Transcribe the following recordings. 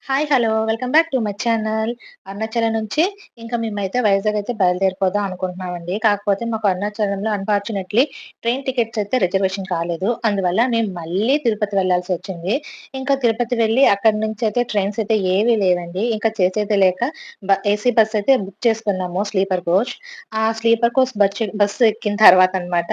Hi. Hello. Welcome back to my channel. Arunachalam నుంచి ఇంకా మేమైతే వైజాగ్ అయితే బయలుదేరిపోదాం అనుకుంటున్నామండి. కాకపోతే మాకు అరుణాచలంలో అన్‌ఫార్చునేట్‌లీ ట్రైన్ టికెట్స్ అయితే రిజర్వేషన్ కాలేదు. అందువల్ల మేము మళ్ళీ తిరుపతి వెళ్ళాల్సొచ్చింది. ఇంకా తిరుపతి వెళ్ళి అక్కడి నుంచయితే ట్రైన్స్ అయితే ఏవి లేవండి. ఇంకా చేసేది లేక ఏసీ బస్ అయితే బుక్ చేసుకున్నాము స్లీపర్ కోచ్. ఆ స్లీపర్ కోచ్ బస్సు ఎక్కిన తర్వాత అన్నమాట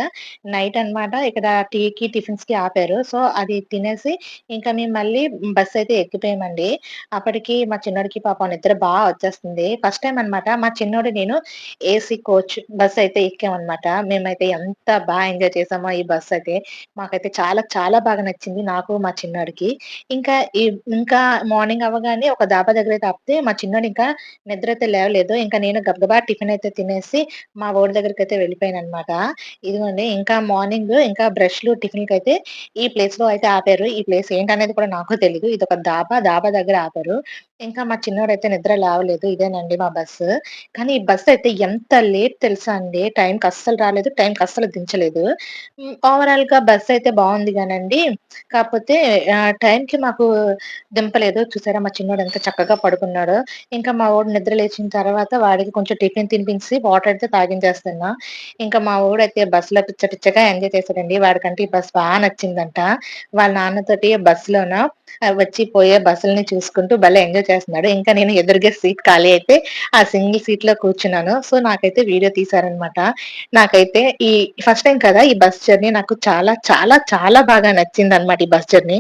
నైట్ అన్నమాట ఇక్కడ టీకి, టిఫిన్స్‌కి ఆపారు. సో, అది తినేసి ఇంకా మేము మళ్ళీ బస్సయితే ఎక్కిపోయామండి. అప్పటికి మా చిన్నోడికి పాపం నిద్ర వచ్చేస్తుంది. ఫస్ట్ టైమ్ అన్నమాట మా చిన్నోడు నేను ఏసీ కోచ్ బస్సయితే ఎక్కామన్నమాట. మేమైతే ఎంత ఎంజాయ్ చేసామో ఈ బస్సయితే. మాకైతే చాలా చాలా బాగా నచ్చింది నాకు, మా చిన్నోడికి. ఇంకా ఈ ఇంకా మార్నింగ్ అవ్వగానే ఒక డాబా దగ్గరైతే ఆపితే మా చిన్నోడు ఇంకా నిద్రైతే లేవలేదు. ఇంకా నేను గబగబా టిఫినయితే తినేసి మా వోడి దగ్గరికైతే వెళ్ళిపోయానన్నమాట. ఇదిగోండి ఇంకా మార్నింగ్ ఇంకా బ్రష్‌లు, టిఫిన్‌కైతే ఈ ప్లేస్‌లో అయితే ఆపారు. ఈ ప్లేస్ ఏంటనేది కూడా నాకు తెలీదు. ఇదొక డాబా. డాబా దగ్గర ఆపారు. ఇంకా మా చిన్నోడైతే నిద్ర లేవలేదు. ఇదేనండి మా బస్సు. కానీ ఈ బస్సయితే ఎంత లేట్ తెలుసా అండి. టైంకి అస్సలు రాలేదు. టైంకి అస్సలు దించలేదు. ఓవరాల్‌గా బస్సయితే బావుంది గానండి. కాపోతే టైంకి మాకు దింపలేదు. చూసారా మా చిన్నోడు ఎంత చక్కగా పడుకున్నాడో. ఇంకా మా వోడు నిద్ర లేచిన తర్వాత వాడికి కొంచెం టిఫిన్ తినిపించి వాటరయితే తాగించేస్తున్నా. ఇంకా మా వోడైతే బస్‌లో పిచ్చ పిచ్చగా ఎంజాయ్ చేసాడండి. వాడికంటే ఈ బస్ నచ్చిందంట. వాళ్ళ నాన్నతోటి బస్‌లోన వచ్చి పోయే బస్సుల్ని చూసుకుంటూ భలే ఎంజాయ్ చేస్తున్నాడు. ఇంకా నేను ఎదురుగా సీట్ ఖాళీ అయితే ఆ సింగిల్ సీట్‌లో కూర్చున్నాను. సో, నాకైతే వీడియో తీశారనమాట. నాకైతే ఈ ఫస్ట్ టైమ్ కదా! ఈ బస్ జర్నీ నాకు చాలా చాలా చాలా బాగా నచ్చిందనమాట ఈ బస్ జర్నీ.